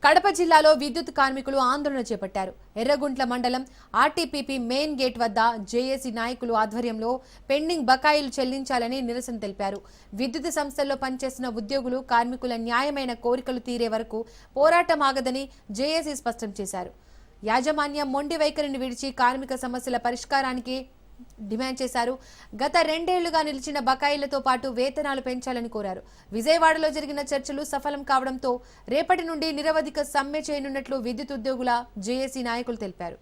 కడప జిల్లాలో విద్యుత్ కార్మికులు ఆందోళన చేపట్టారు. ఎర్రగుంట్ల మండలం ఆర్టీపీపీ మెయిన్ గేట్ వద్ద జేఏసీ నాయకులు ఆధ్వర్యంలో పెండింగ్ బకాయిలు చెల్లించాలని నిరసన తెలిపారు. విద్యుత్ సంస్థల్లో పనిచేస్తున్న ఉద్యోగులు కార్మికుల న్యాయమైన కోరికలు తీరే వరకు పోరాటం ఆగదని జేఏసీ స్పష్టం చేశారు. యాజమాన్యం మొండి వైఖరిని విడిచి కార్మిక సమస్యల పరిష్కారానికి డిమాండ్ చేశారు. గత 2 ఏళ్లుగా నిలిచిన బకాయిలతో పాటు వేతనాలు పెంచాలని కోరారు. విజయవాడలో జరిగిన చర్చలు సఫలం కావడంతో రేపటి నుండి నిరవధిక సమ్మె చేయనున్నట్లు విద్యుత్ ఉద్యోగుల జేఏసీ నాయకులు తెలిపారు.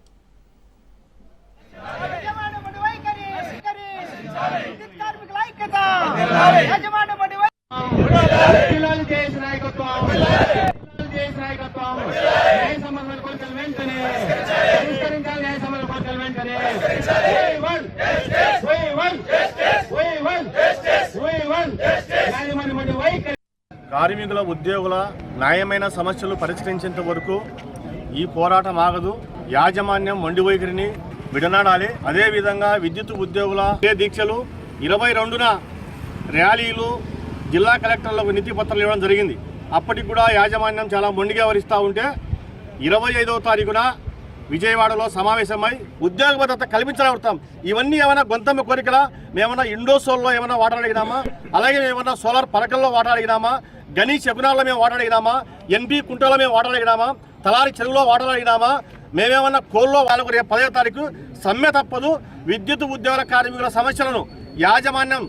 కార్మికుల ఉద్యోగుల న్యాయమైన సమస్యలు పరిష్కరించేంత వరకు ఈ పోరాటం ఆగదు. యాజమాన్యం మొండి వైఖరిని విడనాడాలి. అదేవిధంగా విద్యుత్ ఉద్యోగుల దీక్షలు 22న ర్యాలీలు జిల్లా కలెక్టర్లకు వినతి పత్రాలు ఇవ్వడం జరిగింది. అప్పటికి కూడా యాజమాన్యం చాలా మొండిగా వరిస్తూ ఉంటే 25వ తారీఖున విజయవాడలో సమావేశమై ఉద్యోగ భద్రత కల్పించగలుగుతాం. ఇవన్నీ ఏమైనా గొంతమ్మ కోరికలా? మేమన్నా ఇండోసోల్లో ఏమైనా వాటాడిగినామా? అలాగే మేమన్నా సోలార్ పలకల్లో వాటాడిగినామా? గని శకునాల్లో మేము వాటాడిగినామా? ఎన్బి కుంటలో మేము వాటాడిగినామా? తలారి చెరువులో వాటాడిగినామా? మేమేమన్నా కోల్లో వాళ్ళకు రేపు 10వ తారీఖు సమ్మె తప్పదు. విద్యుత్ ఉద్యోగుల కార్మికుల సమస్యలను యాజమాన్యం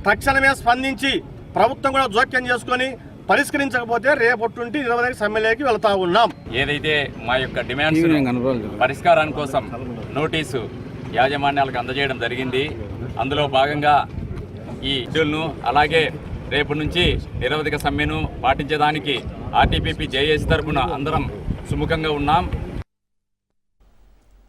తక్షణమే స్పందించి ప్రభుత్వం కూడా జోక్యం చేసుకొని పరిష్కరించకపోతే రేపటి నుండి 20 సమ్మెలోకి వెళ్తా ఉన్నాం. ఏదైతే మా యొక్క డిమాండ్స్ పరిష్కారాని కోసం నోటీసు యాజమాన్యాలకు అందజేయడం జరిగింది. అందులో భాగంగా ఈ షెడ్యూల్ను అలాగే రేపటి నుంచి నిరవధిక సమ్మెను పాటించేదానికి ఆర్టీపీపీ జేఏసీ తరఫున అందరం సుముఖంగా ఉన్నాం.